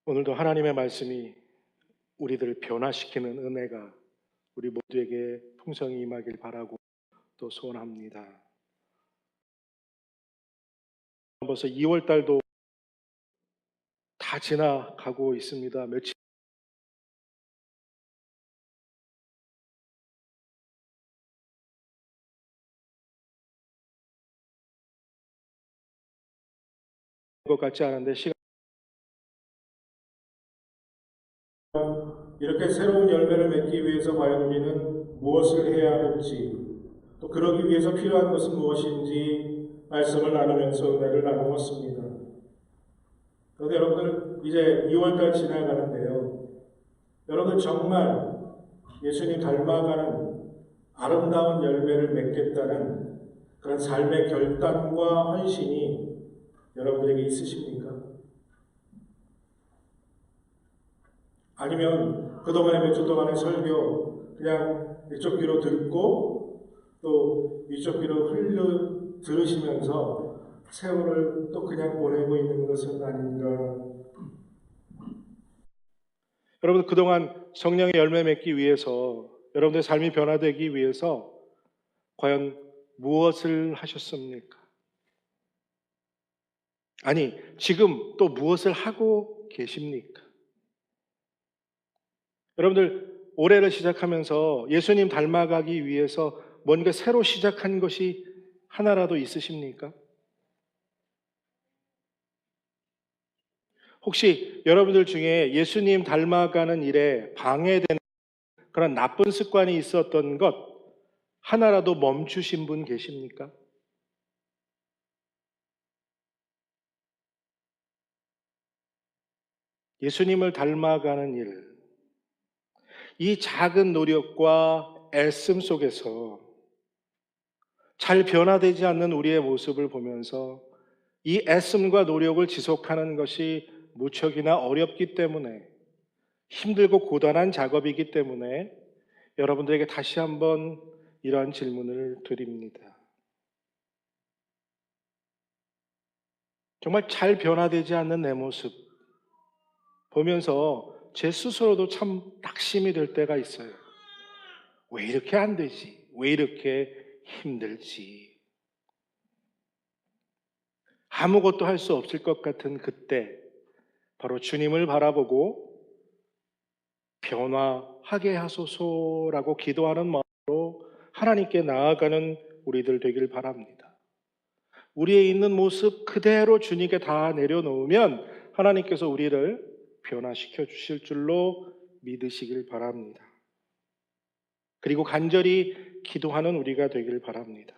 오늘도 하나님의 말씀이 우리들을 변화시키는 은혜가 우리 모두에게 풍성히 임하길 바라고 또 소원합니다. 벌써 2월 달도 다 지나가고 있습니다. 며칠 것 같지 않은데 이렇게 새로운 열매를 맺기 위해서 과연 우리는 무엇을 해야 할지, 또 그러기 위해서 필요한 것은 무엇인지 말씀을 나누면서 은혜를 나누었습니다. 그런데 여러분들 이제 2월달 지나가는데요. 여러분 정말 예수님 닮아가는 아름다운 열매를 맺겠다는 그런 삶의 결단과 헌신이 여러분들에게 있으십니까? 아니면 그동안의 몇 주 동안의 설교 그냥 이쪽 귀로 듣고 또 이쪽 귀로 들으시면서 세월을 또 그냥 보내고 있는 것은 아닌가? 여러분 그동안 성령의 열매 맺기 위해서 여러분들의 삶이 변화되기 위해서 과연 무엇을 하셨습니까? 아니 지금 또 무엇을 하고 계십니까? 여러분들 올해를 시작하면서 예수님 닮아가기 위해서 뭔가 새로 시작한 것이 하나라도 있으십니까? 혹시 여러분들 중에 예수님 닮아가는 일에 방해되는 그런 나쁜 습관이 있었던 것 하나라도 멈추신 분 계십니까? 예수님을 닮아가는 일, 이 작은 노력과 애씀 속에서 잘 변화되지 않는 우리의 모습을 보면서 이 애씀과 노력을 지속하는 것이 무척이나 어렵기 때문에 힘들고 고단한 작업이기 때문에 여러분들에게 다시 한번 이러한 질문을 드립니다. 정말 잘 변화되지 않는 내 모습 보면서 제 스스로도 참 낙심이 될 때가 있어요. 왜 이렇게 안 되지? 왜 이렇게 힘들지? 아무것도 할 수 없을 것 같은 그때 바로 주님을 바라보고 변화하게 하소서라고 기도하는 마음으로 하나님께 나아가는 우리들 되길 바랍니다. 우리의 있는 모습 그대로 주님께 다 내려놓으면 하나님께서 우리를 변화시켜 주실 줄로 믿으시길 바랍니다. 그리고 간절히 기도하는 우리가 되길 바랍니다.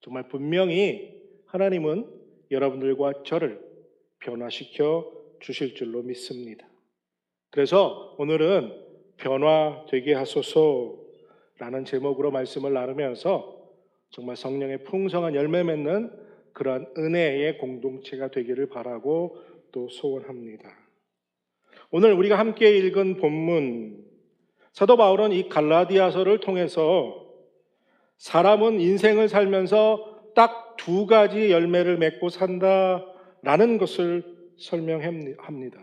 정말 분명히 하나님은 여러분들과 저를 변화시켜 주실 줄로 믿습니다. 그래서 오늘은 변화되게 하소서라는 제목으로 말씀을 나누면서 정말 성령의 풍성한 열매 맺는 그러한 은혜의 공동체가 되기를 바라고 또 소원합니다. 오늘 우리가 함께 읽은 본문, 사도 바울은 이 갈라디아서를 통해서 사람은 인생을 살면서 딱 두 가지 열매를 맺고 산다라는 것을 설명합니다.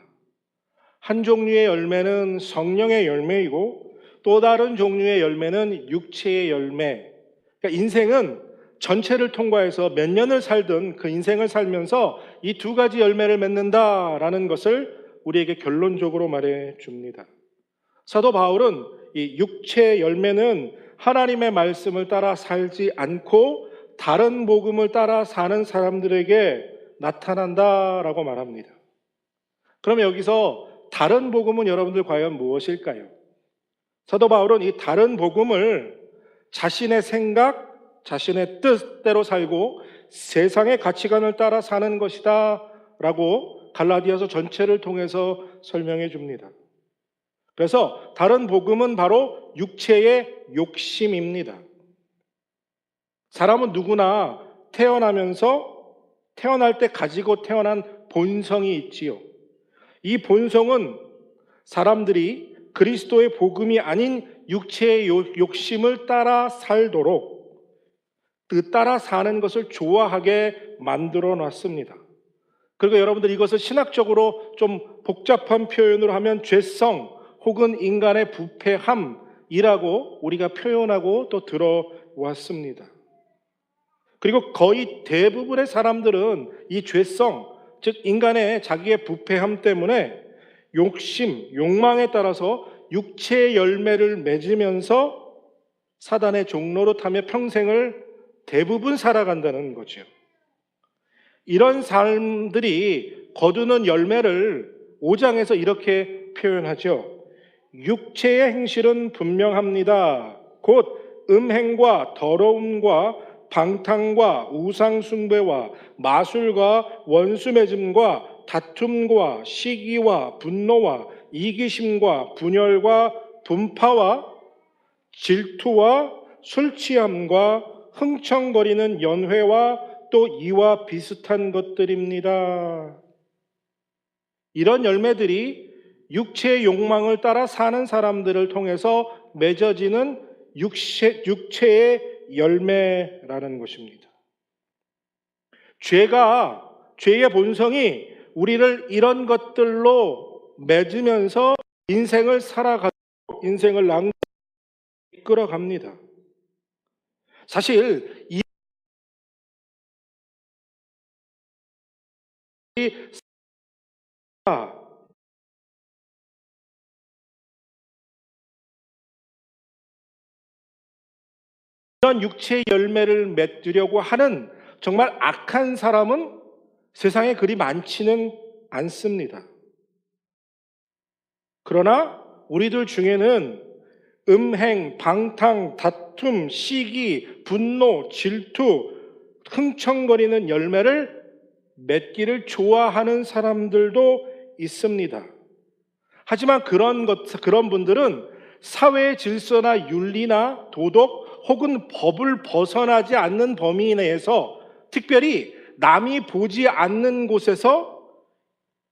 한 종류의 열매는 성령의 열매이고 또 다른 종류의 열매는 육체의 열매. 그러니까 인생은 전체를 통과해서 몇 년을 살든 그 인생을 살면서 이 두 가지 열매를 맺는다라는 것을 우리에게 결론적으로 말해 줍니다. 사도 바울은 이 육체의 열매는 하나님의 말씀을 따라 살지 않고 다른 복음을 따라 사는 사람들에게 나타난다라고 말합니다. 그러면 여기서 다른 복음은 여러분들 과연 무엇일까요? 사도 바울은 이 다른 복음을 자신의 생각, 자신의 뜻대로 살고 세상의 가치관을 따라 사는 것이다 라고 갈라디아서 전체를 통해서 설명해 줍니다. 그래서 다른 복음은 바로 육체의 욕심입니다. 사람은 누구나 태어날 때 가지고 태어난 본성이 있지요. 이 본성은 사람들이 그리스도의 복음이 아닌 육체의 욕심을 따라 살도록 그 따라 사는 것을 좋아하게 만들어 놨습니다. 그리고 여러분들 이것을 신학적으로 좀 복잡한 표현으로 하면 죄성 혹은 인간의 부패함이라고 우리가 표현하고 또 들어왔습니다. 그리고 거의 대부분의 사람들은 이 죄성, 즉 인간의 자기의 부패함 때문에 욕심, 욕망에 따라서 육체의 열매를 맺으면서 사단의 종로로 타며 평생을 대부분 살아간다는 거죠. 이런 사람들이 거두는 열매를 5장에서 이렇게 표현하죠. 육체의 행실은 분명합니다. 곧 음행과 더러움과 방탕과 우상숭배와 마술과 원수맺음과 다툼과 시기와 분노와 이기심과 분열과 분파와 질투와 술취함과 흥청거리는 연회와 또 이와 비슷한 것들입니다. 이런 열매들이 육체의 욕망을 따라 사는 사람들을 통해서 맺어지는 육체의 열매라는 것입니다. 죄의 본성이 우리를 이런 것들로 맺으면서 인생을 살아가고 인생을 이끌어갑니다. 사실 이 이런 육체의 열매를 맺으려고 하는 정말 악한 사람은 세상에 그리 많지는 않습니다. 그러나 우리들 중에는 음행, 방탕, 다툼, 시기, 분노, 질투, 흥청거리는 열매를 맺기를 좋아하는 사람들도 있습니다. 하지만 그런 분들은 사회의 질서나 윤리나 도덕 혹은 법을 벗어나지 않는 범위 내에서 특별히 남이 보지 않는 곳에서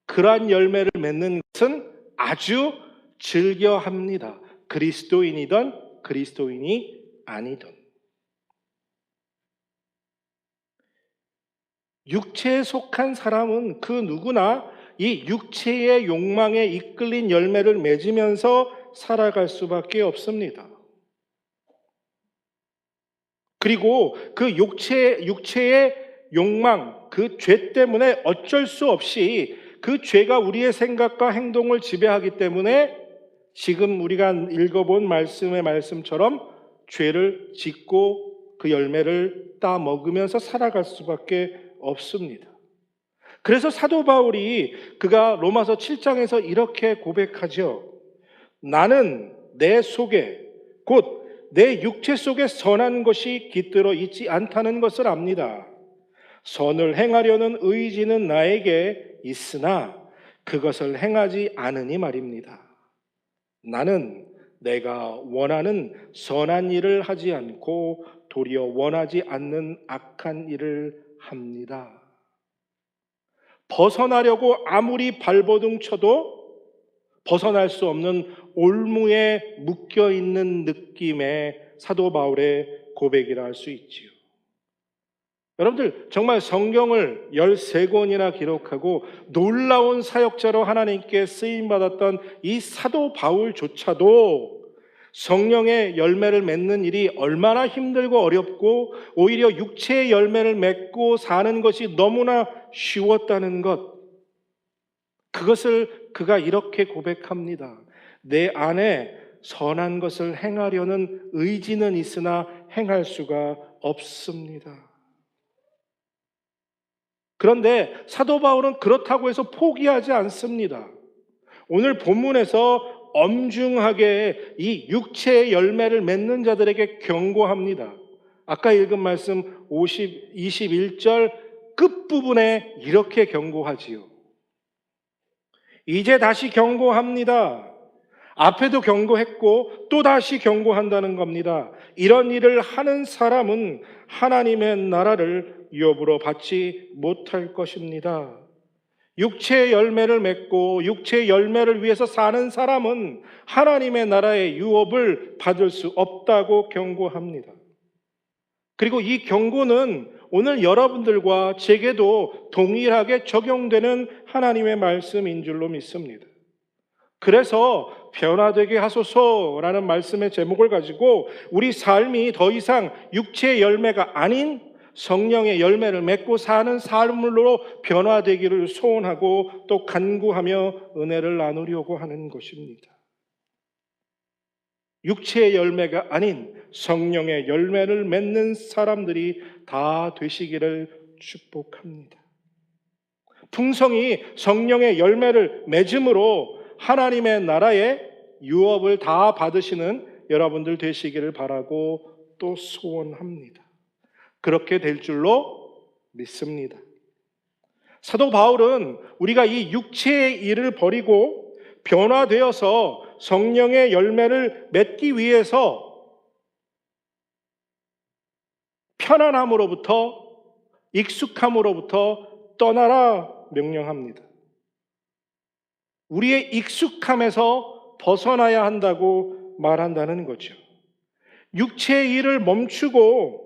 그러한 열매를 맺는 것은 아주 즐겨합니다. 그리스도인이든 그리스도인이 아니든. 육체에 속한 사람은 그 누구나 이 육체의 욕망에 이끌린 열매를 맺으면서 살아갈 수밖에 없습니다. 그리고 그 육체의 욕망, 그 죄 때문에 어쩔 수 없이 그 죄가 우리의 생각과 행동을 지배하기 때문에 지금 우리가 읽어본 말씀의 말씀처럼 죄를 짓고 그 열매를 따 먹으면서 살아갈 수밖에 없습니다. 그래서 사도 바울이 그가 로마서 7장에서 이렇게 고백하죠. 나는 내 속에 곧 내 육체 속에 선한 것이 깃들어 있지 않다는 것을 압니다. 선을 행하려는 의지는 나에게 있으나 그것을 행하지 않으니 말입니다. 나는 내가 원하는 선한 일을 하지 않고 도리어 원하지 않는 악한 일을 합니다. 벗어나려고 아무리 발버둥 쳐도 벗어날 수 없는 올무에 묶여있는 느낌의 사도 바울의 고백이라 할 수 있지요. 여러분들 정말 성경을 13권이나 기록하고 놀라운 사역자로 하나님께 쓰임받았던 이 사도 바울조차도 성령의 열매를 맺는 일이 얼마나 힘들고 어렵고 오히려 육체의 열매를 맺고 사는 것이 너무나 쉬웠다는 것, 그것을 그가 이렇게 고백합니다. 내 안에 선한 것을 행하려는 의지는 있으나 행할 수가 없습니다. 그런데 사도 바울은 그렇다고 해서 포기하지 않습니다. 오늘 본문에서 엄중하게 이 육체의 열매를 맺는 자들에게 경고합니다. 아까 읽은 말씀 21절 끝부분에 이렇게 경고하지요. 이제 다시 경고합니다. 앞에도 경고했고 또 다시 경고한다는 겁니다. 이런 일을 하는 사람은 하나님의 나라를 유업으로 받지 못할 것입니다. 육체의 열매를 맺고 육체의 열매를 위해서 사는 사람은 하나님의 나라의 유업을 받을 수 없다고 경고합니다. 그리고 이 경고는 오늘 여러분들과 제게도 동일하게 적용되는 하나님의 말씀인 줄로 믿습니다. 그래서 변화되게 하소서라는 말씀의 제목을 가지고 우리 삶이 더 이상 육체의 열매가 아닌 성령의 열매를 맺고 사는 삶으로 변화되기를 소원하고 또 간구하며 은혜를 나누려고 하는 것입니다. 육체의 열매가 아닌 성령의 열매를 맺는 사람들이 다 되시기를 축복합니다. 풍성히 성령의 열매를 맺음으로 하나님의 나라의 유업을 다 받으시는 여러분들 되시기를 바라고 또 소원합니다. 그렇게 될 줄로 믿습니다. 사도 바울은 우리가 이 육체의 일을 버리고 변화되어서 성령의 열매를 맺기 위해서 편안함으로부터 익숙함으로부터 떠나라 명령합니다. 우리의 익숙함에서 벗어나야 한다고 말한다는 거죠. 육체의 일을 멈추고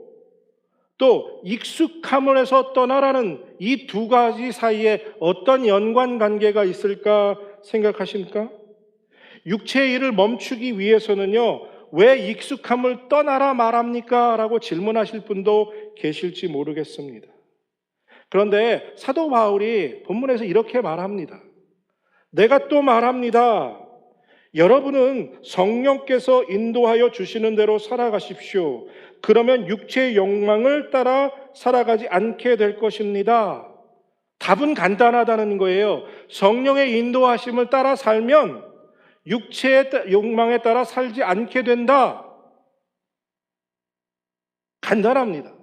또 익숙함에서 떠나라는 이 두 가지 사이에 어떤 연관관계가 있을까 생각하십니까? 육체의 일을 멈추기 위해서는요, 왜 익숙함을 떠나라 말합니까? 라고 질문하실 분도 계실지 모르겠습니다. 그런데 사도 바울이 본문에서 이렇게 말합니다. 내가 또 말합니다. 여러분은 성령께서 인도하여 주시는 대로 살아가십시오. 그러면 육체의 욕망을 따라 살아가지 않게 될 것입니다. 답은 간단하다는 거예요. 성령의 인도하심을 따라 살면 육체의 욕망에 따라 살지 않게 된다. 간단합니다.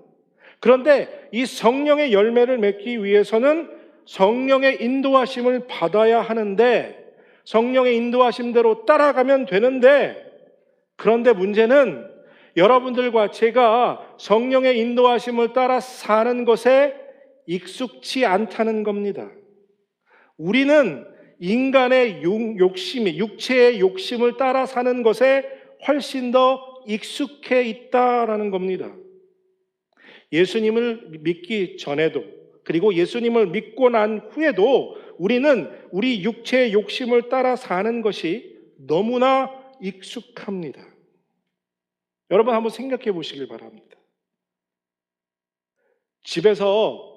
그런데 이 성령의 열매를 맺기 위해서는 성령의 인도하심을 받아야 하는데 성령의 인도하심대로 따라가면 되는데 그런데 문제는 여러분들과 제가 성령의 인도하심을 따라 사는 것에 익숙치 않다는 겁니다. 우리는 인간의 욕심이 육체의 욕심을 따라 사는 것에 훨씬 더 익숙해 있다라는 겁니다. 예수님을 믿기 전에도 그리고 예수님을 믿고 난 후에도 우리는 우리 육체의 욕심을 따라 사는 것이 너무나 익숙합니다. 여러분 한번 생각해 보시길 바랍니다. 집에서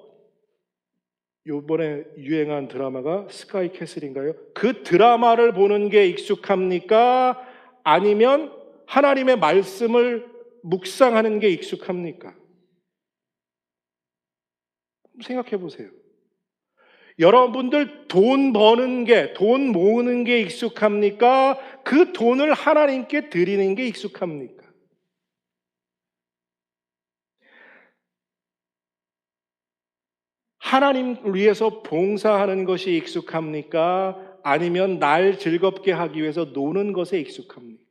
요번에 유행한 드라마가 스카이캐슬인가요? 그 드라마를 보는 게 익숙합니까? 아니면 하나님의 말씀을 묵상하는 게 익숙합니까? 생각해 보세요. 여러분들 돈 버는 게, 돈 모으는 게 익숙합니까? 그 돈을 하나님께 드리는 게 익숙합니까? 하나님을 위해서 봉사하는 것이 익숙합니까? 아니면 날 즐겁게 하기 위해서 노는 것에 익숙합니까?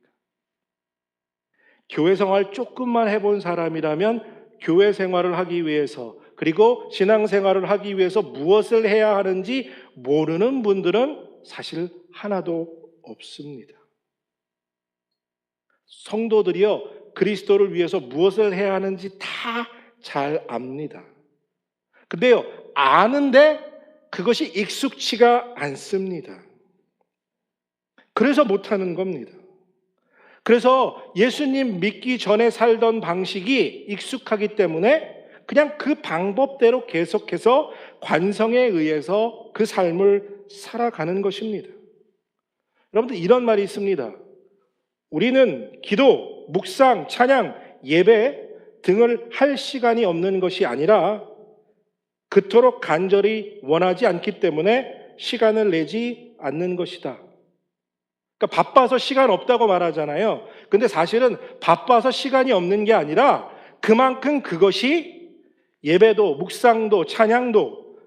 교회 생활 조금만 해본 사람이라면 교회 생활을 하기 위해서 그리고 신앙생활을 하기 위해서 무엇을 해야 하는지 모르는 분들은 사실 하나도 없습니다. 성도들이요, 그리스도를 위해서 무엇을 해야 하는지 다 잘 압니다. 근데요, 아는데 그것이 익숙치가 않습니다. 그래서 못하는 겁니다. 그래서 예수님 믿기 전에 살던 방식이 익숙하기 때문에 그냥 그 방법대로 계속해서 관성에 의해서 그 삶을 살아가는 것입니다. 여러분들 이런 말이 있습니다. 우리는 기도, 묵상, 찬양, 예배 등을 할 시간이 없는 것이 아니라 그토록 간절히 원하지 않기 때문에 시간을 내지 않는 것이다. 그러니까 바빠서 시간 없다고 말하잖아요. 근데 사실은 바빠서 시간이 없는 게 아니라 그만큼 그것이 예배도 묵상도 찬양도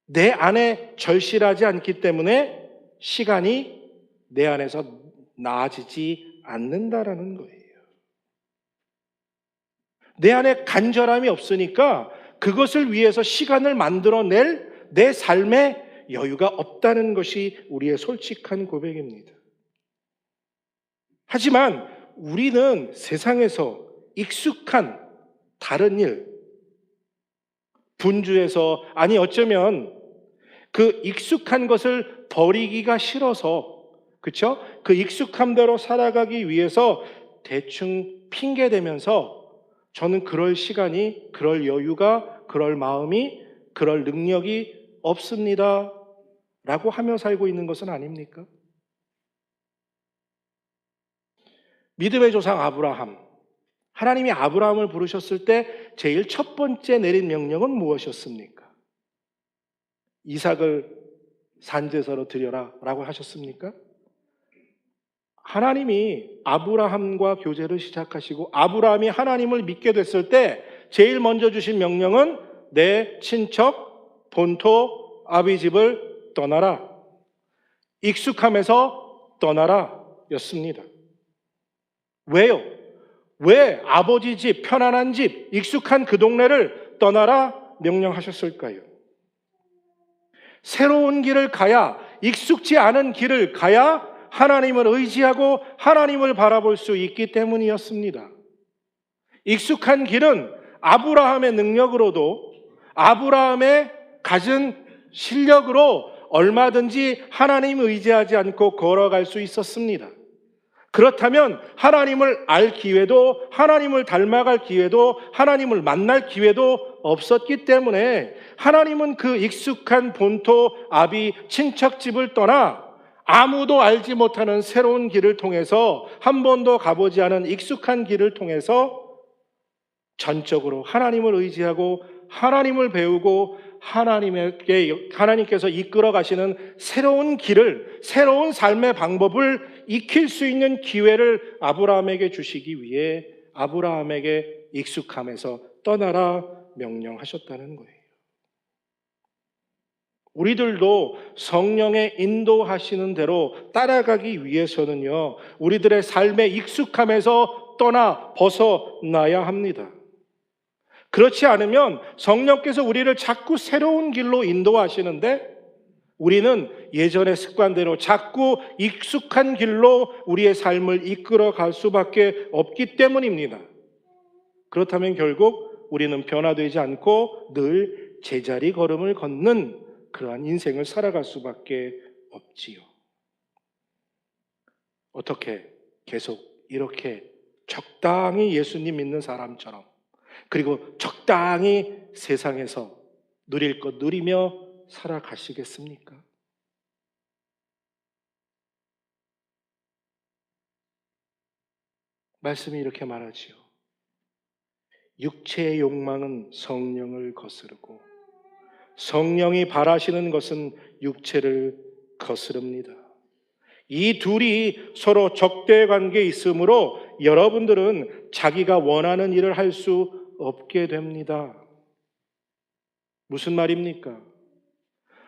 내 안에 절실하지 않기 때문에 시간이 내 안에서 나아지지 않는다라는 거예요. 내 안에 간절함이 없으니까 그것을 위해서 시간을 만들어낼 내 삶에 여유가 없다는 것이 우리의 솔직한 고백입니다. 하지만 우리는 세상에서 익숙한 다른 일, 분주해서, 아니 어쩌면 그 익숙한 것을 버리기가 싫어서, 그렇죠? 그 익숙함대로 살아가기 위해서 대충 핑계대면서 저는 그럴 시간이, 그럴 여유가, 그럴 마음이, 그럴 능력이 없습니다 라고 하며 살고 있는 것은 아닙니까? 믿음의 조상 아브라함, 하나님이 아브라함을 부르셨을 때 제일 첫 번째 내린 명령은 무엇이었습니까? 이삭을 산제사로 드려라 라고 하셨습니까? 하나님이 아브라함과 교제를 시작하시고 아브라함이 하나님을 믿게 됐을 때 제일 먼저 주신 명령은 내 친척 본토 아비 집을 떠나라, 익숙함에서 떠나라 였습니다. 왜요? 왜 아버지 집, 편안한 집, 익숙한 그 동네를 떠나라 명령하셨을까요? 새로운 길을 가야, 익숙지 않은 길을 가야 하나님을 의지하고 하나님을 바라볼 수 있기 때문이었습니다. 익숙한 길은 아브라함의 능력으로도, 아브라함의 가진 실력으로 얼마든지 하나님을 의지하지 않고 걸어갈 수 있었습니다. 그렇다면 하나님을 알 기회도, 하나님을 닮아갈 기회도, 하나님을 만날 기회도 없었기 때문에 하나님은 그 익숙한 본토 아비 친척집을 떠나 아무도 알지 못하는 새로운 길을 통해서, 한 번도 가보지 않은 익숙한 길을 통해서 전적으로 하나님을 의지하고 하나님을 배우고 하나님께서 이끌어 가시는 새로운 길을, 새로운 삶의 방법을 익힐 수 있는 기회를 아브라함에게 주시기 위해 아브라함에게 익숙함에서 떠나라 명령하셨다는 거예요. 우리들도 성령의 인도하시는 대로 따라가기 위해서는요, 우리들의 삶의 익숙함에서 떠나 벗어나야 합니다. 그렇지 않으면 성령께서 우리를 자꾸 새로운 길로 인도하시는데 우리는 예전의 습관대로 자꾸 익숙한 길로 우리의 삶을 이끌어 갈 수밖에 없기 때문입니다. 그렇다면 결국 우리는 변화되지 않고 늘 제자리 걸음을 걷는 그러한 인생을 살아갈 수밖에 없지요. 어떻게 계속 이렇게 적당히 예수님 믿는 사람처럼, 그리고 적당히 세상에서 누릴 것 누리며 살아가시겠습니까? 말씀이 이렇게 말하지요. 육체의 욕망은 성령을 거스르고 성령이 바라시는 것은 육체를 거스릅니다. 이 둘이 서로 적대 관계에 있으므로 여러분들은 자기가 원하는 일을 할 수 없게 됩니다. 무슨 말입니까?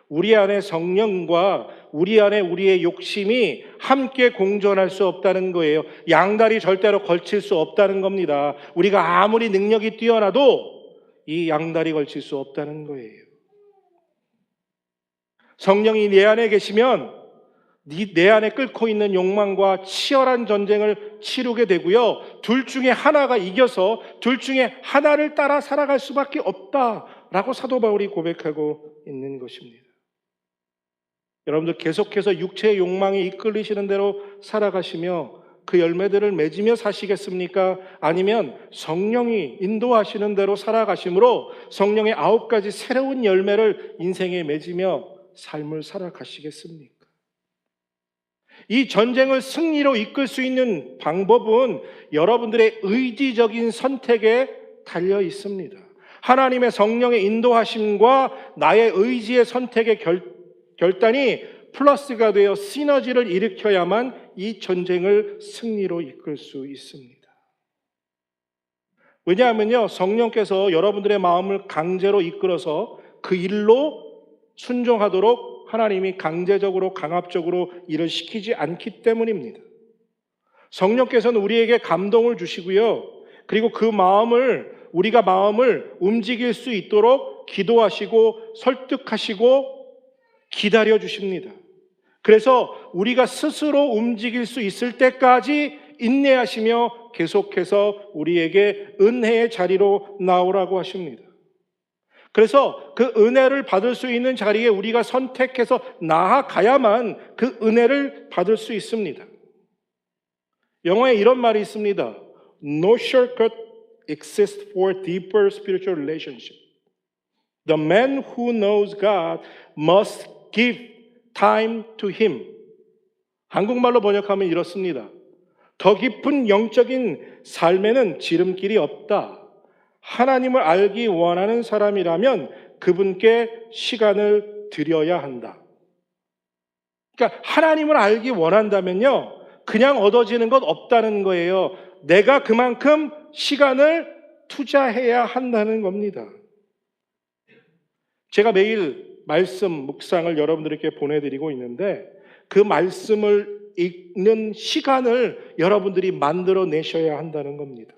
우리 안에 성령과 우리 안에 우리의 욕심이 함께 공존할 수 없다는 거예요. 양다리 절대로 걸칠 수 없다는 겁니다. 우리가 아무리 능력이 뛰어나도 이 양다리 걸칠 수 없다는 거예요. 성령이 내 안에 계시면 내 안에 끓고 있는 욕망과 치열한 전쟁을 치르게 되고요. 둘 중에 하나가 이겨서 둘 중에 하나를 따라 살아갈 수밖에 없다라고 사도 바울이 고백하고 있는 것입니다. 여러분들 계속해서 육체의 욕망에 이끌리시는 대로 살아가시며 그 열매들을 맺으며 사시겠습니까? 아니면 성령이 인도하시는 대로 살아가심으로 성령의 9가지 새로운 열매를 인생에 맺으며 삶을 살아가시겠습니까? 이 전쟁을 승리로 이끌 수 있는 방법은 여러분들의 의지적인 선택에 달려 있습니다. 하나님의 성령의 인도하심과 나의 의지의 선택의 결단이 플러스가 되어 시너지를 일으켜야만 이 전쟁을 승리로 이끌 수 있습니다. 왜냐하면요, 성령께서 여러분들의 마음을 강제로 이끌어서 그 일로 순종하도록 하나님이 강제적으로 강압적으로 일을 시키지 않기 때문입니다. 성령께서는 우리에게 감동을 주시고요, 그리고 그 우리가 마음을 움직일 수 있도록 기도하시고 설득하시고 기다려 주십니다. 그래서 우리가 스스로 움직일 수 있을 때까지 인내하시며 계속해서 우리에게 은혜의 자리로 나오라고 하십니다. 그래서 그 은혜를 받을 수 있는 자리에 우리가 선택해서 나아가야만 그 은혜를 받을 수 있습니다. 영어에 이런 말이 있습니다. No shortcut exists for deeper spiritual relationship. The man who knows God must give time to Him. 한국말로 번역하면 이렇습니다. 더 깊은 영적인 삶에는 지름길이 없다. 하나님을 알기 원하는 사람이라면 그분께 시간을 드려야 한다. 그러니까 하나님을 알기 원한다면요, 그냥 얻어지는 것 없다는 거예요. 내가 그만큼 시간을 투자해야 한다는 겁니다. 제가 매일 말씀 묵상을 여러분들에게 보내드리고 있는데 그 말씀을 읽는 시간을 여러분들이 만들어내셔야 한다는 겁니다.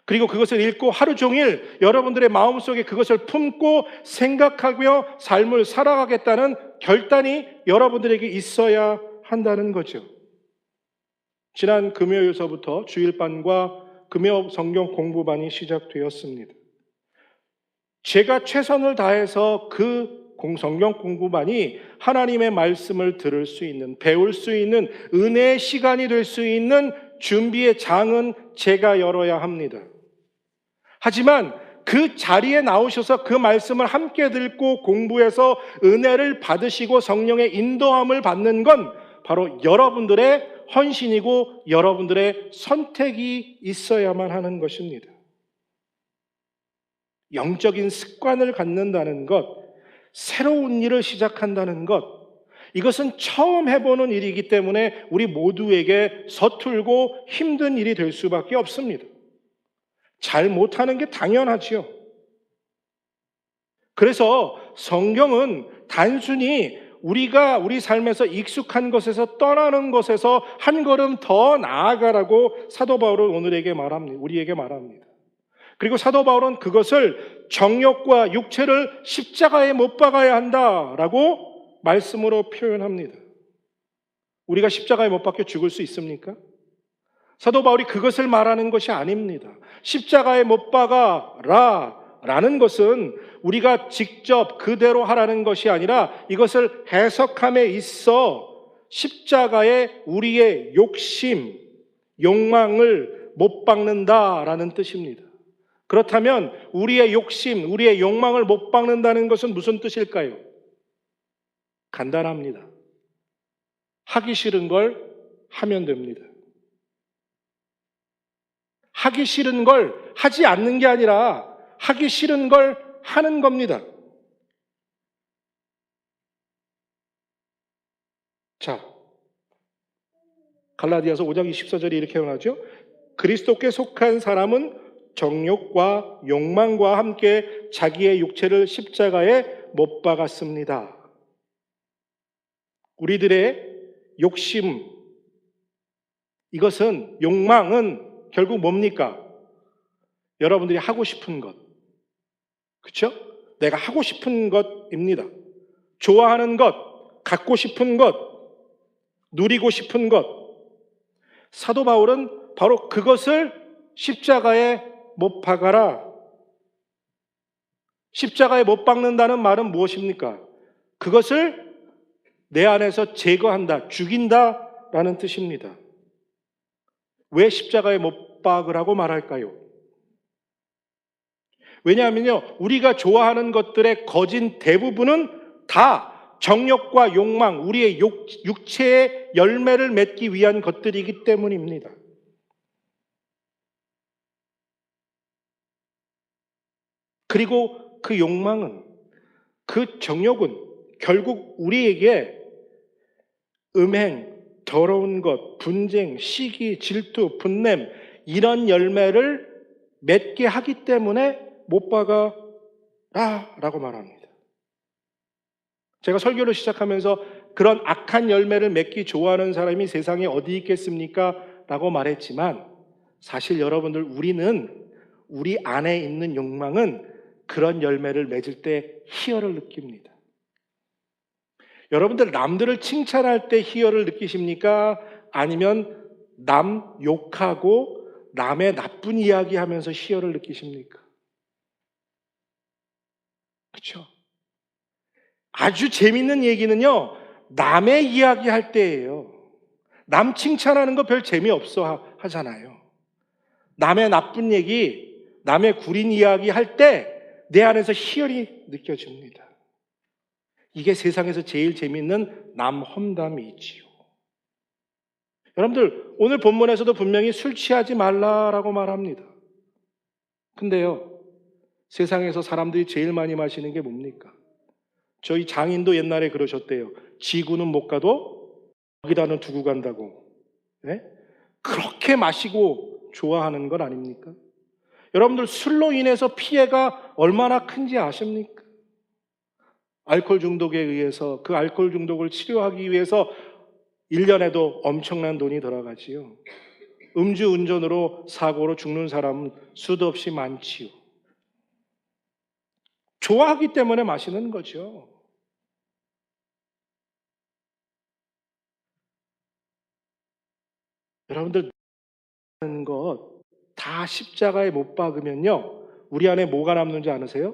그리고 그것을 읽고 하루 종일 여러분들의 마음속에 그것을 품고 생각하며 삶을 살아가겠다는 결단이 여러분들에게 있어야 한다는 거죠. 지난 금요일서부터 주일반과 금요 성경 공부반이 시작되었습니다. 제가 최선을 다해서 그 성경 공부반이 하나님의 말씀을 들을 수 있는, 배울 수 있는 은혜의 시간이 될 수 있는 준비의 장은 제가 열어야 합니다. 하지만 그 자리에 나오셔서 그 말씀을 함께 듣고 공부해서 은혜를 받으시고 성령의 인도함을 받는 건 바로 여러분들의 헌신이고 여러분들의 선택이 있어야만 하는 것입니다. 영적인 습관을 갖는다는 것, 새로운 일을 시작한다는 것, 이것은 처음 해보는 일이기 때문에 우리 모두에게 서툴고 힘든 일이 될 수밖에 없습니다. 잘 못하는 게 당연하지요. 그래서 성경은 단순히 우리가 우리 삶에서 익숙한 것에서 떠나는 것에서 한 걸음 더 나아가라고 사도 바울은 우리에게 말합니다. 그리고 사도 바울은 그것을 정욕과 육체를 십자가에 못 박아야 한다라고 말씀으로 표현합니다. 우리가 십자가에 못 박혀 죽을 수 있습니까? 사도 바울이 그것을 말하는 것이 아닙니다. 십자가에 못 박아라 라는 것은 우리가 직접 그대로 하라는 것이 아니라 이것을 해석함에 있어 십자가에 우리의 욕심, 욕망을 못 박는다라는 뜻입니다. 그렇다면 우리의 욕심, 우리의 욕망을 못 박는다는 것은 무슨 뜻일까요? 간단합니다. 하기 싫은 걸 하면 됩니다. 하기 싫은 걸 하지 않는 게 아니라 하기 싫은 걸 하는 겁니다. 자, 갈라디아서 5장 24절에 이렇게 말하죠. 그리스도께 속한 사람은 정욕과 욕망과 함께 자기의 육체를 십자가에 못 박았습니다. 우리들의 욕심, 이것은 욕망은 결국 뭡니까? 여러분들이 하고 싶은 것. 그렇죠? 내가 하고 싶은 것입니다. 좋아하는 것, 갖고 싶은 것, 누리고 싶은 것. 사도 바울은 바로 그것을 십자가에 못 박아라. 십자가에 못 박는다는 말은 무엇입니까? 그것을 내 안에서 제거한다, 죽인다라는 뜻입니다. 왜 십자가에 못 박으라고 말할까요? 왜냐하면요, 우리가 좋아하는 것들의 거진 대부분은 다 정욕과 욕망, 우리의 육체의 열매를 맺기 위한 것들이기 때문입니다. 그리고 그 욕망은, 그 정욕은 결국 우리에게 음행, 더러운 것, 분쟁, 시기, 질투, 분냄 이런 열매를 맺게 하기 때문에 못 박아라 라고 말합니다. 제가 설교를 시작하면서 그런 악한 열매를 맺기 좋아하는 사람이 세상에 어디 있겠습니까? 라고 말했지만 사실 여러분들 우리는 우리 안에 있는 욕망은 그런 열매를 맺을 때 희열을 느낍니다. 여러분들 남들을 칭찬할 때 희열을 느끼십니까? 아니면 남 욕하고 남의 나쁜 이야기 하면서 희열을 느끼십니까? 그렇죠? 아주 재밌는 얘기는요, 남의 이야기 할 때예요. 남 칭찬하는 거 별 재미없어 하잖아요. 남의 나쁜 얘기, 남의 구린 이야기 할 때 내 안에서 희열이 느껴집니다. 이게 세상에서 제일 재밌는 남 험담이지요. 여러분들, 오늘 본문에서도 분명히 술 취하지 말라라고 말합니다. 근데요, 세상에서 사람들이 제일 많이 마시는 게 뭡니까? 저희 장인도 옛날에 그러셨대요. 지구는 못 가도 여기다는 두고 간다고. 네? 그렇게 마시고 좋아하는 건 아닙니까? 여러분들, 술로 인해서 피해가 얼마나 큰지 아십니까? 알코올 중독에 의해서 그 알코올 중독을 치료하기 위해서 1년에도 엄청난 돈이 들어가지요. 음주 운전으로 사고로 죽는 사람은 수도 없이 많지요. 좋아하기 때문에 마시는 거죠. 여러분들, 하는 것 다 십자가에 못 박으면요, 우리 안에 뭐가 남는지 아세요?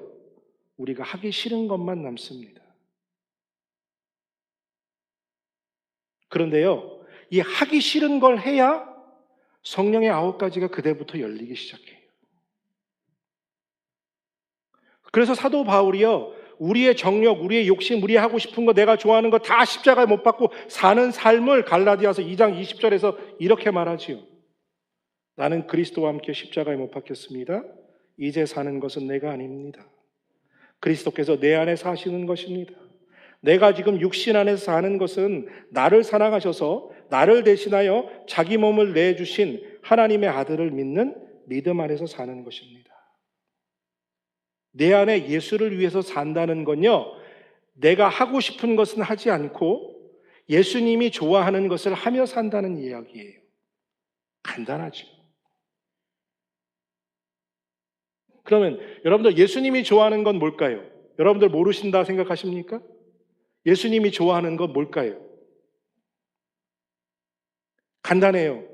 우리가 하기 싫은 것만 남습니다. 그런데요, 이 하기 싫은 걸 해야 성령의 9가지가 그때부터 열리기 시작해요. 그래서 사도 바울이요, 우리의 정력, 우리의 욕심, 우리 하고 싶은 거, 내가 좋아하는 거 다 십자가에 못 박고 사는 삶을 갈라디아서 2장 20절에서 이렇게 말하지요. 나는 그리스도와 함께 십자가에 못 박혔습니다. 이제 사는 것은 내가 아닙니다. 그리스도께서 내 안에 사시는 것입니다. 내가 지금 육신 안에서 사는 것은 나를 사랑하셔서 나를 대신하여 자기 몸을 내주신 하나님의 아들을 믿는 믿음 안에서 사는 것입니다. 내 안에 예수를 위해서 산다는 건요, 내가 하고 싶은 것은 하지 않고 예수님이 좋아하는 것을 하며 산다는 이야기예요. 간단하죠. 그러면 여러분들, 예수님이 좋아하는 건 뭘까요? 여러분들 모르신다 생각하십니까? 예수님이 좋아하는 건 뭘까요? 간단해요.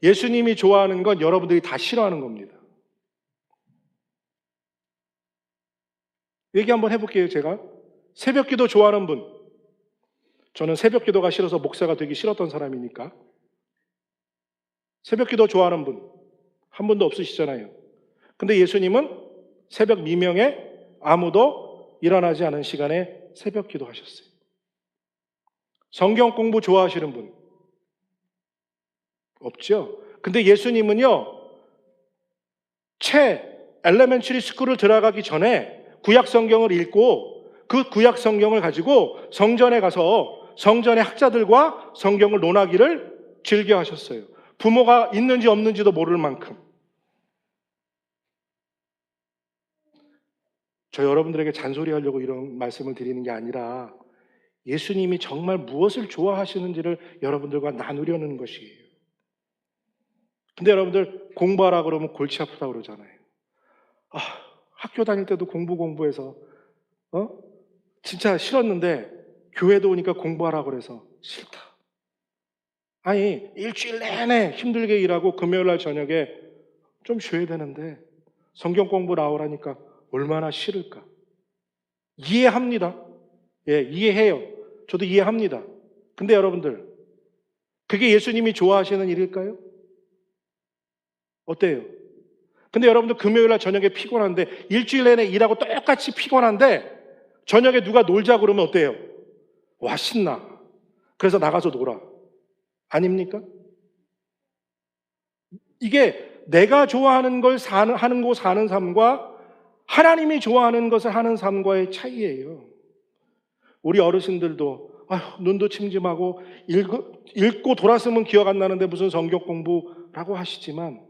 예수님이 좋아하는 건 여러분들이 다 싫어하는 겁니다. 얘기 한번 해볼게요, 제가. 새벽 기도 좋아하는 분. 저는 새벽 기도가 싫어서 목사가 되기 싫었던 사람이니까. 새벽 기도 좋아하는 분. 한 분도 없으시잖아요. 근데 예수님은 새벽 미명에 아무도 일어나지 않은 시간에 새벽 기도 하셨어요. 성경 공부 좋아하시는 분? 없죠? 근데 예수님은요, 엘레멘터리 스쿨을 들어가기 전에 구약 성경을 읽고 그 구약 성경을 가지고 성전에 가서 성전의 학자들과 성경을 논하기를 즐겨 하셨어요. 부모가 있는지 없는지도 모를 만큼. 저 여러분들에게 잔소리하려고 이런 말씀을 드리는 게 아니라 예수님이 정말 무엇을 좋아하시는지를 여러분들과 나누려는 것이에요. 근데 여러분들, 공부하라 그러면 골치 아프다 그러잖아요. 학교 다닐 때도 공부해서 진짜 싫었는데 교회도 오니까 공부하라 그래서 싫다. 아니, 일주일 내내 힘들게 일하고 금요일 날 저녁에 좀 쉬어야 되는데 성경 공부 나오라니까 얼마나 싫을까. 이해합니다. 예, 이해해요. 저도 이해합니다. 근데 여러분들, 그게 예수님이 좋아하시는 일일까요? 어때요? 근데 여러분들, 금요일 날 저녁에 피곤한데, 일주일 내내 일하고 똑같이 피곤한데 저녁에 누가 놀자 그러면 어때요? 와, 신나. 그래서 나가서 놀아. 아닙니까? 이게 내가 좋아하는 걸 하는 거 사는 삶과 하나님이 좋아하는 것을 하는 삶과의 차이예요. 우리 어르신들도 눈도 침침하고 읽고 돌았으면 기억 안 나는데 무슨 성경 공부라고 하시지만,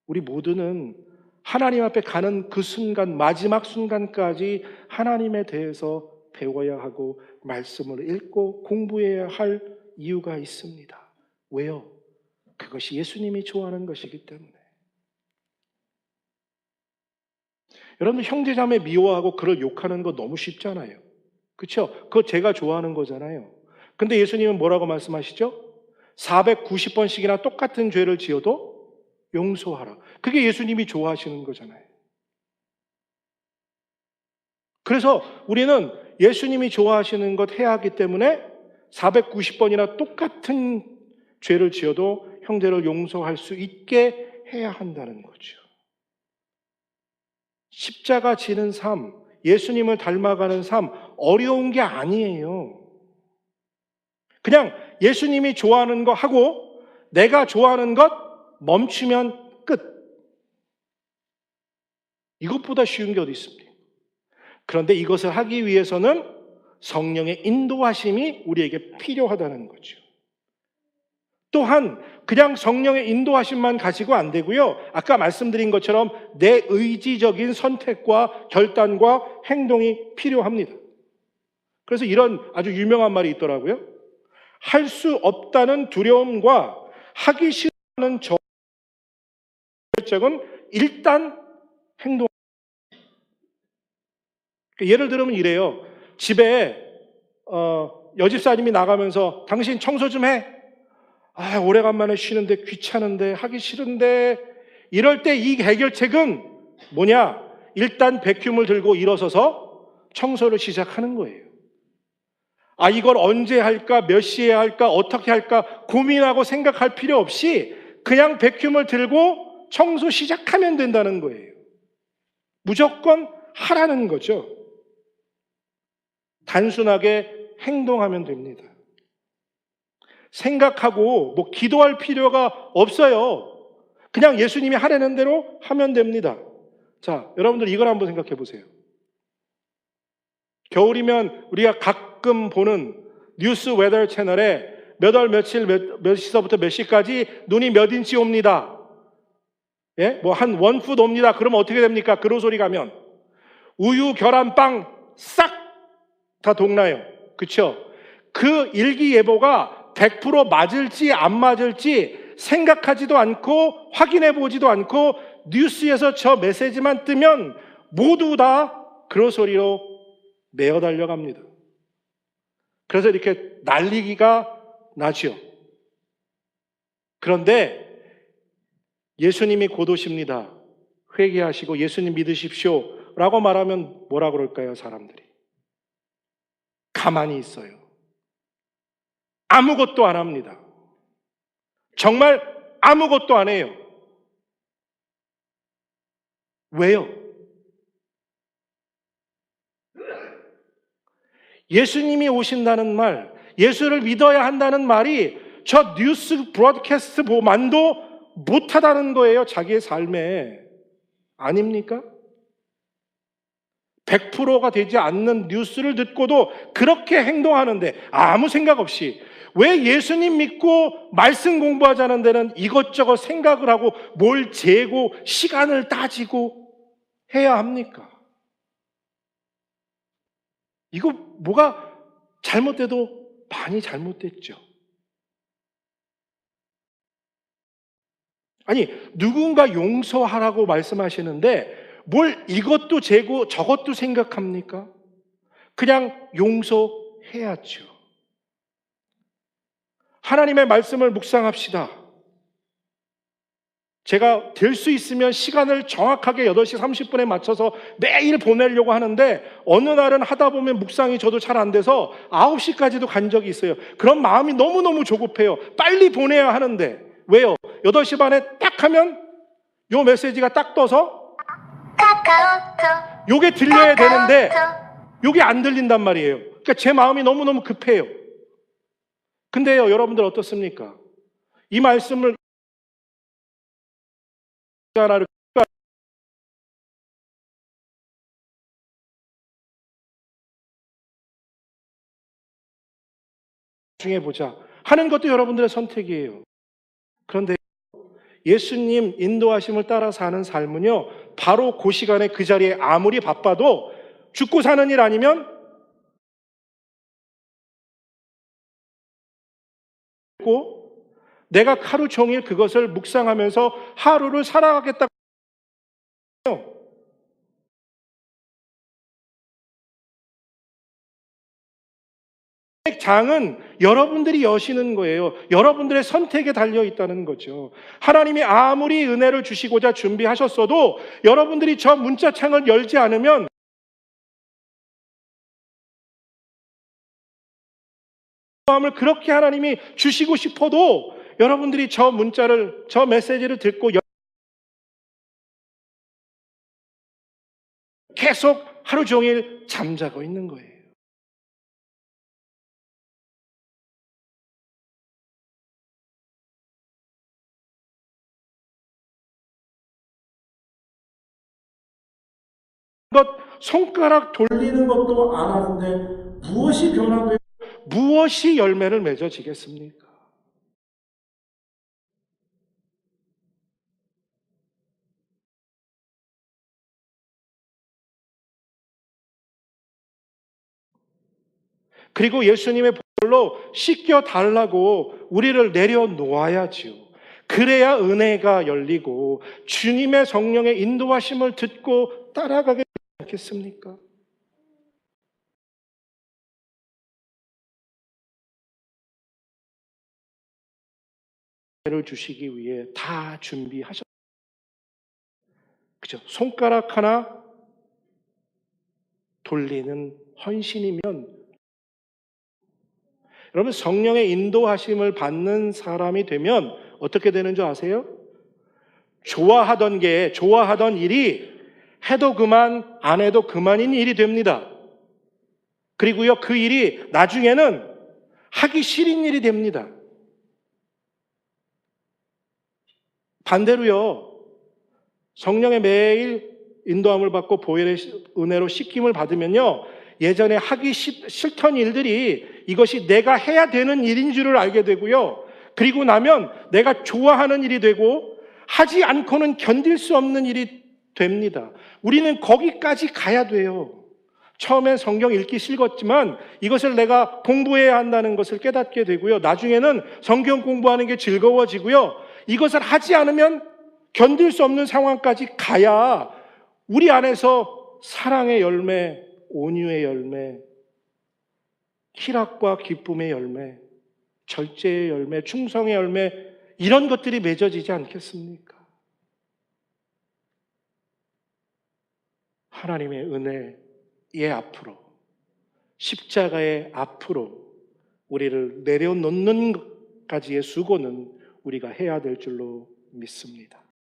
우리 모두는 하나님 앞에 가는 그 순간, 마지막 순간까지 하나님에 대해서 배워야 하고 말씀을 읽고 공부해야 할 이유가 있습니다. 왜요? 그것이 예수님이 좋아하는 것이기 때문에. 여러분, 형제자매 미워하고 그를 욕하는 거 너무 쉽잖아요. 그렇죠? 그거 제가 좋아하는 거잖아요. 근데 예수님은 뭐라고 말씀하시죠? 490번씩이나 똑같은 죄를 지어도 용서하라. 그게 예수님이 좋아하시는 거잖아요. 그래서 우리는 예수님이 좋아하시는 것 해야 하기 때문에 490번이나 똑같은 죄를 지어도 형제를 용서할 수 있게 해야 한다는 거죠. 십자가 지는 삶, 예수님을 닮아가는 삶, 어려운 게 아니에요. 그냥 예수님이 좋아하는 거 하고 내가 좋아하는 것 멈추면 끝. 이것보다 쉬운 게 어디 있습니까? 그런데 이것을 하기 위해서는 성령의 인도하심이 우리에게 필요하다는 거죠. 또한 그냥 성령의 인도하심만 가지고 안 되고요. 아까 말씀드린 것처럼 내 의지적인 선택과 결단과 행동이 필요합니다. 그래서 이런 아주 유명한 말이 있더라고요. 할 수 없다는 두려움과 하기 싫어하는 결정은 일단 행동. 예를 들면 이래요. 집에 여집사님이 나가면서 당신 청소 좀 해. 아, 오래간만에 쉬는데 귀찮은데 하기 싫은데 이럴 때 이 해결책은 뭐냐? 일단 백큐을 들고 일어서서 청소를 시작하는 거예요. 아, 이걸 언제 할까? 몇 시에 할까? 어떻게 할까? 고민하고 생각할 필요 없이 그냥 백큐을 들고 청소 시작하면 된다는 거예요. 무조건 하라는 거죠. 단순하게 행동하면 됩니다. 생각하고 기도할 필요가 없어요. 그냥 예수님이 하라는 대로 하면 됩니다. 자, 여러분들 이걸 한번 생각해 보세요. 겨울이면 우리가 가끔 보는 뉴스 웨더 채널에 몇 월 며칠 몇 시서부터 몇 시까지 눈이 몇 인치 옵니다. 예? 한 원풋 옵니다. 그러면 어떻게 됩니까? 그런 소리 가면 우유, 계란, 빵 싹 다 동나요. 그렇죠? 그 일기예보가 100% 맞을지 안 맞을지 생각하지도 않고 확인해 보지도 않고 뉴스에서 저 메시지만 뜨면 모두 다 그런 소리로 매어 달려갑니다. 그래서 이렇게 난리기가 나죠. 그런데 예수님이 곧 오십니다. 회개하시고 예수님 믿으십시오 라고 말하면 뭐라 그럴까요, 사람들이? 가만히 있어요. 아무것도 안 합니다. 정말 아무것도 안 해요. 왜요? 예수님이 오신다는 말, 예수를 믿어야 한다는 말이 저 뉴스 브로드캐스트만도 못하다는 거예요. 자기의 삶에. 아닙니까? 100%가 되지 않는 뉴스를 듣고도 그렇게 행동하는데 아무 생각 없이 왜 예수님 믿고 말씀 공부하자는 데는 이것저것 생각을 하고 뭘 재고 시간을 따지고 해야 합니까? 이거 뭐가 잘못돼도 많이 잘못됐죠. 아니, 누군가 용서하라고 말씀하시는데 뭘 이것도 재고 저것도 생각합니까? 그냥 용서해야죠. 하나님의 말씀을 묵상합시다. 제가 될 수 있으면 시간을 정확하게 8시 30분에 맞춰서 매일 보내려고 하는데 어느 날은 하다 보면 묵상이 저도 잘 안 돼서 9시까지도 간 적이 있어요. 그런 마음이 너무너무 조급해요. 빨리 보내야 하는데 왜요? 8시 반에 딱 하면 요 메시지가 딱 떠서 요게 들려야 되는데 요게 안 들린단 말이에요. 그러니까 제 마음이 너무너무 급해요. 근데요, 여러분들 어떻습니까? 이 말씀을 하나를 중에 보자 하는 것도 여러분들의 선택이에요. 그런데 예수님 인도하심을 따라 사는 삶은요, 바로 그 시간에 그 자리에 아무리 바빠도 죽고 사는 일 아니면 내가 하루 종일 그것을 묵상하면서 하루를 살아가겠다고 해요. 장은 여러분들이 여시는 거예요. 여러분들의 선택에 달려 있다는 거죠. 하나님이 아무리 은혜를 주시고자 준비하셨어도 여러분들이 저 문자창을 열지 않으면 인도함을 그렇게 하나님이 주시고 싶어도 여러분들이 저 문자를, 저 메시지를 듣고 계속 하루 종일 잠자고 있는 거예요. 손가락 돌리는 것도 안 하는데 무엇이 변화되고 무엇이 열매를 맺어지겠습니까? 그리고 예수님의 보혈로 씻겨 달라고 우리를 내려놓아야지요. 그래야 은혜가 열리고 주님의 성령의 인도하심을 듣고 따라가게 되지 않겠습니까? 를 주시기 위해 다 준비하셨. 그죠? 손가락 하나 돌리는 헌신이면, 여러분 성령의 인도하심을 받는 사람이 되면 어떻게 되는 줄 아세요? 좋아하던 일이 해도 그만 안 해도 그만인 일이 됩니다. 그리고요, 그 일이 나중에는 하기 싫은 일이 됩니다. 반대로요, 성령의 매일 인도함을 받고 보혈의 은혜로 씻김을 받으면요, 예전에 하기 싫던 일들이 이것이 내가 해야 되는 일인 줄을 알게 되고요, 그리고 나면 내가 좋아하는 일이 되고 하지 않고는 견딜 수 없는 일이 됩니다. 우리는 거기까지 가야 돼요. 처음엔 성경 읽기 싫었지만 이것을 내가 공부해야 한다는 것을 깨닫게 되고요, 나중에는 성경 공부하는 게 즐거워지고요, 이것을 하지 않으면 견딜 수 없는 상황까지 가야 우리 안에서 사랑의 열매, 온유의 열매, 희락과 기쁨의 열매, 절제의 열매, 충성의 열매, 이런 것들이 맺어지지 않겠습니까? 하나님의 은혜의 앞으로, 십자가의 앞으로 우리를 내려놓는 것까지의 수고는 우리가 해야 될 줄로 믿습니다.